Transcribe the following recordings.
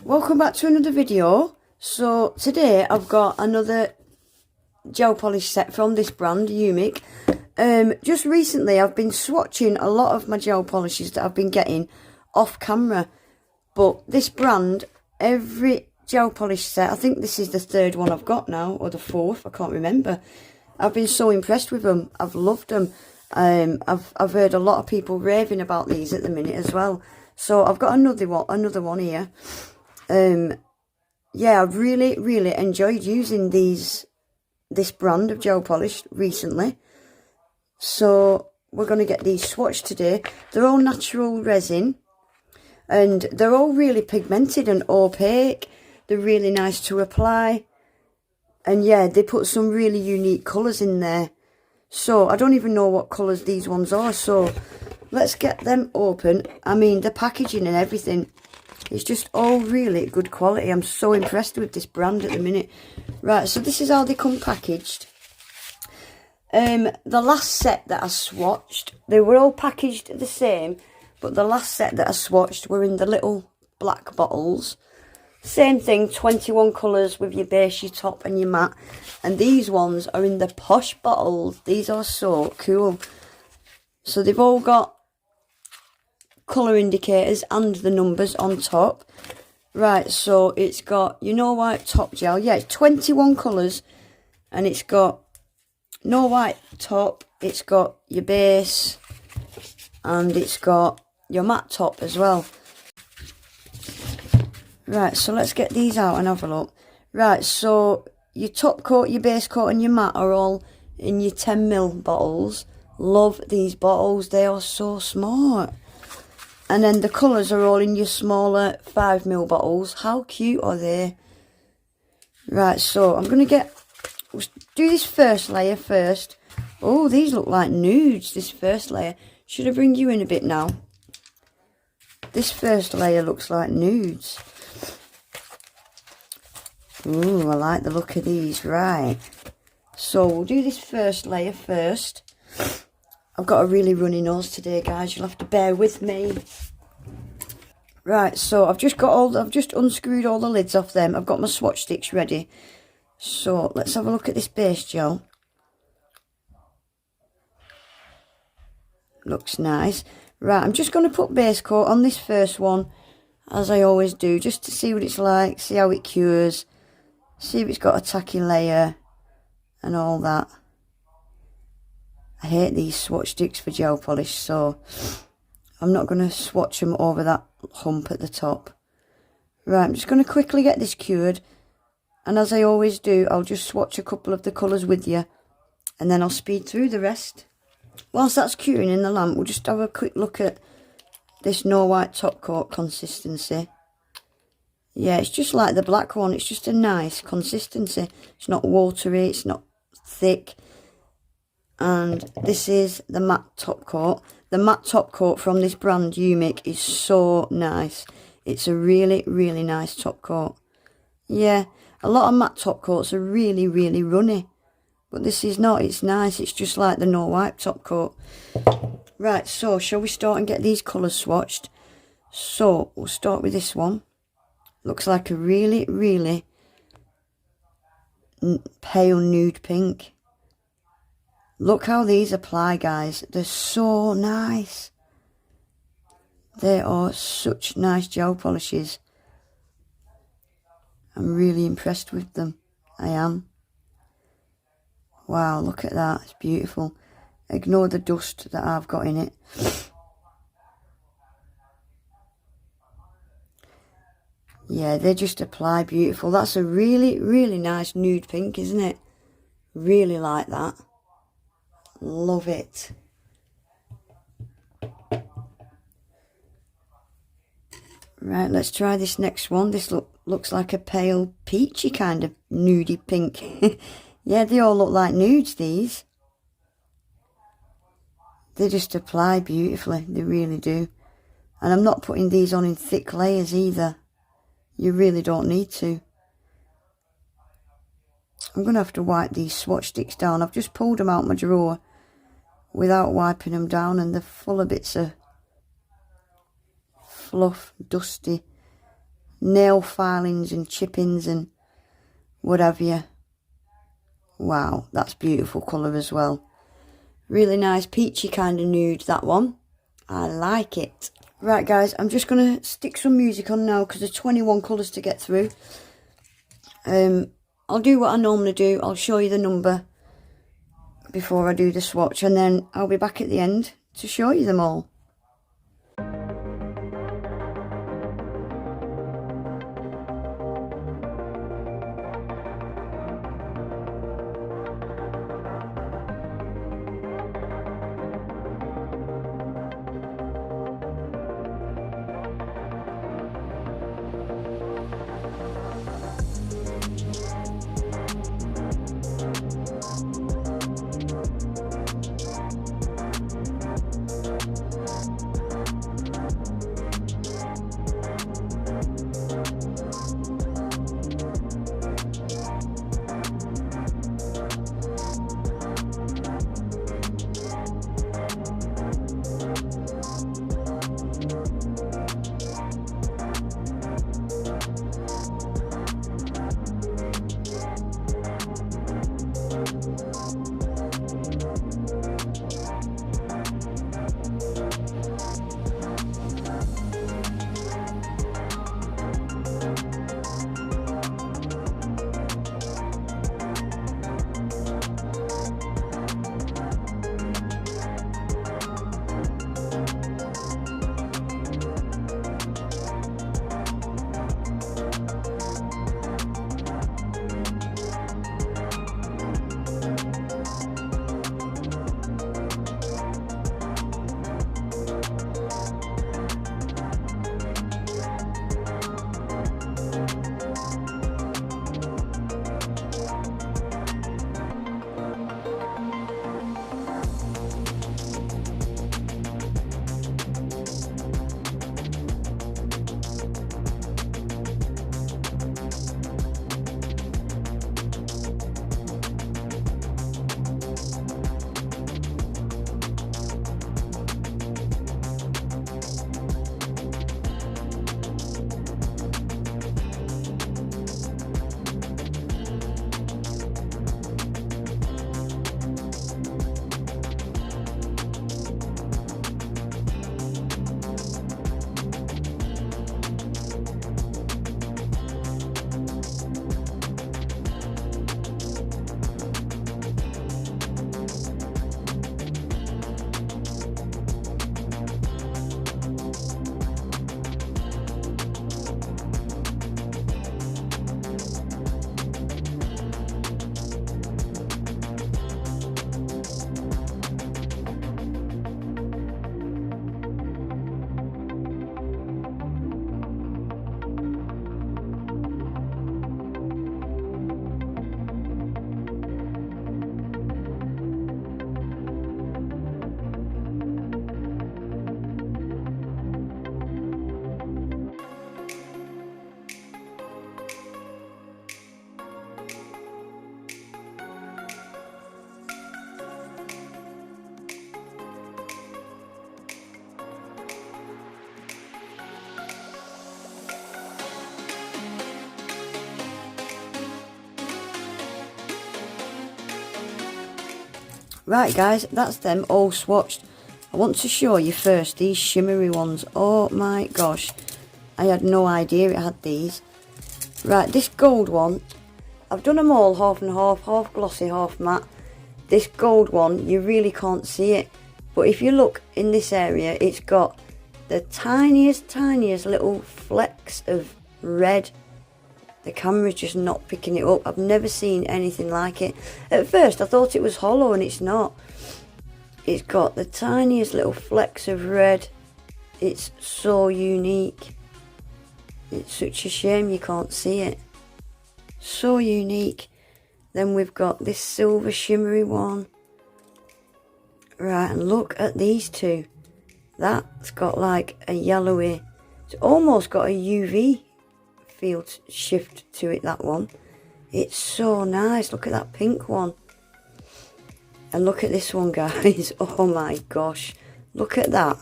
Welcome back to another video. So today I've got another gel polish set from this brand, Umikk. Just recently I've been swatching a lot of my gel polishes that I've been getting off camera, but this brand, every gel polish set, I think this is the third one I've got now, or the fourth, I can't remember. I've been so impressed with them. I've loved them. I've heard a lot of people raving about these at the minute as well. So I've got another one here. Yeah, I've really enjoyed using this brand of gel polish recently. So we're going to get these swatched today. They're all natural resin, and they're all really pigmented and opaque. They're really nice to apply, and yeah, they put some really unique colours in there. So I don't even know what colours these ones are, so let's get them open. I mean, the packaging and everything, it's just all really good quality. I'm so impressed with this brand at the minute. Right, so this is how they come packaged. The last set that I swatched, they were all packaged the same, but the last set that I swatched were in the little black bottles. Same thing, 21 colours with your base, your top and your matte. And these ones are in the posh bottles. These are so cool. So they've all got colour indicators and the numbers on top. Right, so it's got your no white top gel. Yeah, it's 21 colours, and it's got no white top, it's got your base, and it's got your matte top as well. Right, so let's get these out and have a look. Right, so your top coat, your base coat and your matte are all in your 10ml bottles. Love these bottles, they are so smart. And then the colours are all in your smaller 5ml bottles. How cute are they? Right, so I'm going to do this first layer first. Oh, these look like nudes, this first layer. Should I bring you in a bit now? This first layer looks like nudes. Ooh, I like the look of these. Right, so we'll do this first layer first. I've got a really runny nose today, guys. You'll have to bear with me. Right, so I've just unscrewed all the lids off them. I've got my swatch sticks ready. So let's have a look at this base gel. Looks nice. Right, I'm just going to put base coat on this first one, as I always do, just to see what it's like, see how it cures, see if it's got a tacky layer and all that. I hate these swatch sticks for gel polish, so I'm not going to swatch them over that hump at the top. Right, I'm just going to quickly get this cured, and as I always do, I'll just swatch a couple of the colours with you, and then I'll speed through the rest. Whilst that's curing in the lamp, we'll just have a quick look at this no white top coat consistency. Yeah, it's just like the black one, it's just a nice consistency. It's not watery, it's not thick. And this is the matte top coat. The matte top coat from this brand, Umikk, is so nice. It's a really nice top coat. Yeah, a lot of matte top coats are really runny, but this is not. It's nice. It's just like the no white top coat. Right, so shall we start and get these colours swatched? So we'll start with this one. Looks like a really pale nude pink. Look how these apply, guys. They're so nice. They are such nice gel polishes. I'm really impressed with them. I am. Wow, look at that. It's beautiful. Ignore the dust that I've got in it. Yeah, they just apply beautiful. That's a really nice nude pink, isn't it? Really like that. Love it. Right, let's try this next one. This looks like a pale peachy kind of nudie pink. Yeah, they all look like nudes, these. They just apply beautifully, they really do. And I'm not putting these on in thick layers either. You really don't need to. I'm going to have to wipe these swatch sticks down. I've just pulled them out my drawer without wiping them down, and they're full of bits of fluff, dusty. nail filings and chippings and what have you. Wow, that's beautiful colour as well. Really nice peachy kind of nude, that one. I like it. Right guys, I'm just going to stick some music on now because there's 21 colours to get through. I'll do what I normally do. I'll show you the number before I do the swatch, and then I'll be back at the end to show you them all. Right guys, that's them all swatched. I want to show you first these shimmery ones. Oh my gosh, I had no idea it had these. Right, this gold one, I've done them all half and half, half glossy, half matte. This gold one, you really can't see it, but if you look in this area, it's got the tiniest little flecks of red. The camera's just not picking it up. I've never seen anything like it. At first I thought it was hollow, and it's not. It's got the tiniest little flecks of red. It's so unique. It's such a shame you can't see it. So unique. Then we've got this silver shimmery one. Right, and look at these two. That's got like a yellowy, it's almost got a UV field shift to it, that one. It's so nice. Look at that pink one. And look at this one, guys. Oh my gosh. Look at that.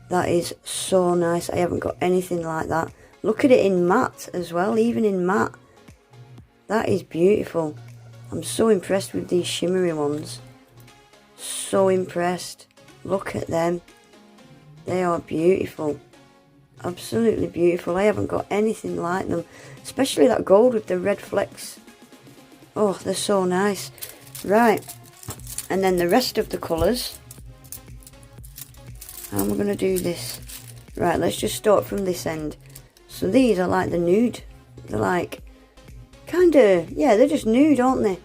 That is so nice. I haven't got anything like that. Look at it in matte as well, even in matte. That is beautiful. I'm so impressed with these shimmery ones. So impressed. Look at them. They are beautiful. Absolutely beautiful. I haven't got anything like them. Especially that gold with the red flecks. Oh, they're so nice. Right. And then the rest of the colours. How am I going to do this? Right, let's just start from this end. So these are like the nude. They're like, kind of, yeah, they're just nude, aren't they?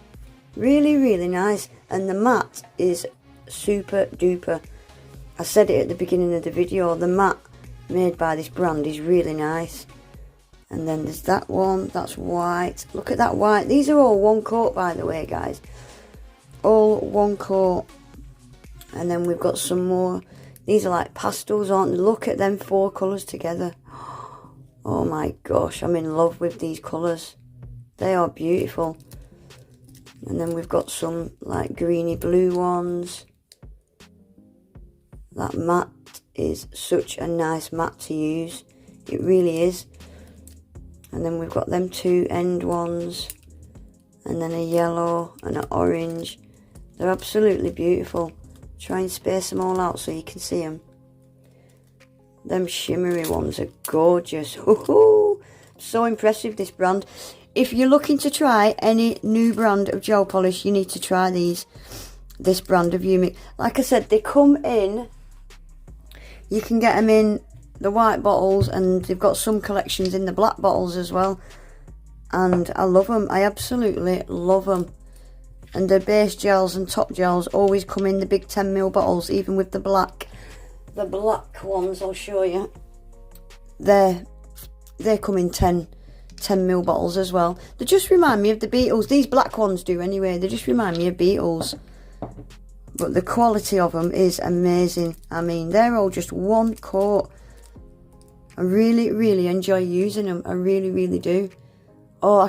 Really, really nice. And the matte is super duper. I said it at the beginning of the video. The matte made by this brand is really nice. And then there's that one. That's white. Look at that white. These are all one coat, by the way, guys. All one coat. And then we've got some more. These are like pastels, aren't they? Look at them 4 colours together. Oh my gosh, I'm in love with these colours. They are beautiful. And then we've got some like greeny blue ones. That matte is such a nice matte to use. It really is. And then we've got them 2 end ones. And then a yellow and an orange. They're absolutely beautiful. Try and space them all out so you can see them. Them shimmery ones are gorgeous. Woohoo! So impressive, this brand. If you're looking to try any new brand of gel polish, you need to try these. This brand of Umikk. Like I said, they come in. You can get them in the white bottles, and they've got some collections in the black bottles as well. And I love them. I absolutely love them. And the base gels and top gels always come in the big 10ml bottles, even with the black. The black ones, I'll show you. They come in 10ml bottles as well. They just remind me of the Beatles. These black ones do anyway. They just remind me of Beatles. But the quality of them is amazing. I mean, they're all just one coat. I really, really enjoy using them. I really, really do. Oh,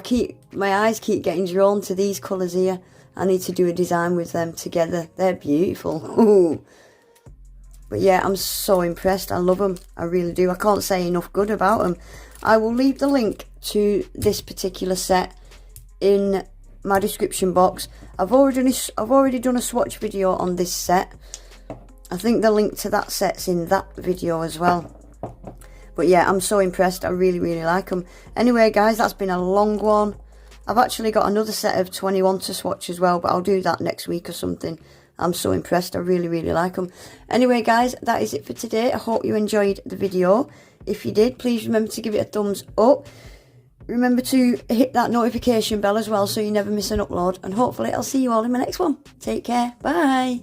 my eyes keep getting drawn to these colours here. I need to do a design with them together. They're beautiful. Ooh. But yeah, I'm so impressed. I love them. I really do. I can't say enough good about them. I will leave the link to this particular set in my description box. I've already done a swatch video on this set. I think the link to that set's in that video as well. But yeah, I'm so impressed. I really, really like them. Anyway, guys, that's been a long one. I've actually got another set of 21 to swatch as well, but I'll do that next week or something. I'm so impressed. I really, really like them. Anyway, guys, that is it for today. I hope you enjoyed the video. If you did, please remember to give it a thumbs up. Remember to hit that notification bell as well so you never miss an upload. And hopefully I'll see you all in my next one. Take care. Bye.